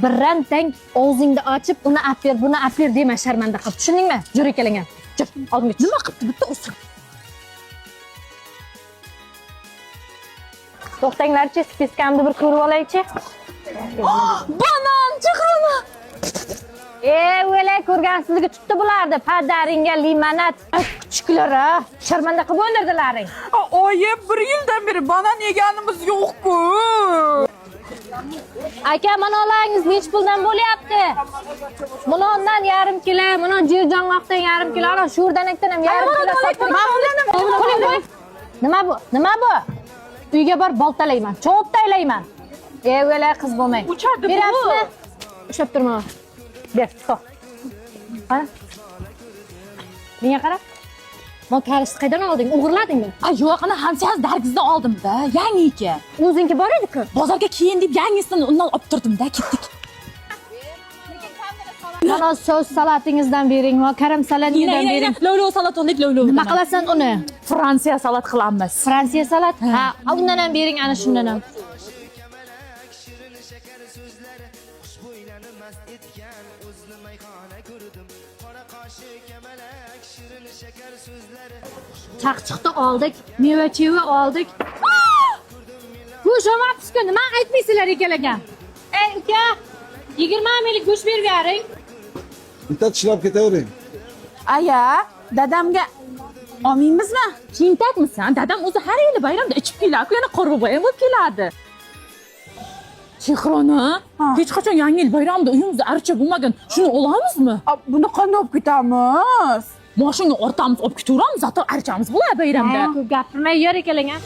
birrantang og'zingni ochib, uni olib ber, buni olib ber dema sharmanda qilib. Tushundingmi? Yur keling. Yur, oldimga chiq. Nima qilibdi bitta o'sib? To'xtanglarchi, spiskamni bir ko'rib olaychi. Banan, chiqrona. O'lay ko'rgansizligi tutdi bularni. Padaringga limonad. Kuchuklar, sharmanda qilib o'ldirdilaring. Oyi, 1 yildan beri banan yeganimiz yo'q-ku. Aka, mana olangiz nech puldan bo'lyapti? Bundan yarim kilo, mana jirjongoqdan yarim kilo, ana sho'rdanakdan ham yarim kilo sotdim. Nima bu? Nima bu? Uyga bor boltalayman, cho'p taylayman. O'lay qiz bo'lmang. Uchadi bu. Berasizmi? Ushlab turma. Ber, chiq. Qara. Menga qara. Men karishni qaydan olding? O'g'irladingmi? Yo'q, ana Hansiyaz dargizdan oldim-da, yangi. O'zinki bor edi-ku. Bozorga keyin deb yangisini undan olib turdim-da, ketdik. Mana so'z salatingizdan bering va karam salatingizdan bering. Lovlov salat oldik, lovlov. Nima qilasan uni? Fransiya salat qilamiz. Fransiya salat? Ha, undan ham bering, ana shundan ham. Chaqchiqni oldik, meva-cheva oldik. Bu shomapsiz-ku, nima aytmaysizlar ekan? Ey uka, 20 minglik go'sht berib bering. Bitta tishlab ketavering. Aya, dadamga olmaymizmi? Tentakmisan? Dadam o'zi har yili bayramda ichib keladi, yana qorbo'y bo'lib keladi. Chehrona, hech qachon yangi yil bayramida uyimizda archa bo'lmagan. Shuni olamizmi? Buni qanday olib ketamiz? Mashina ortamiz olib ketaveramiz, zato archamiz bo'ladi bayramda. Gapirmay yur ekan.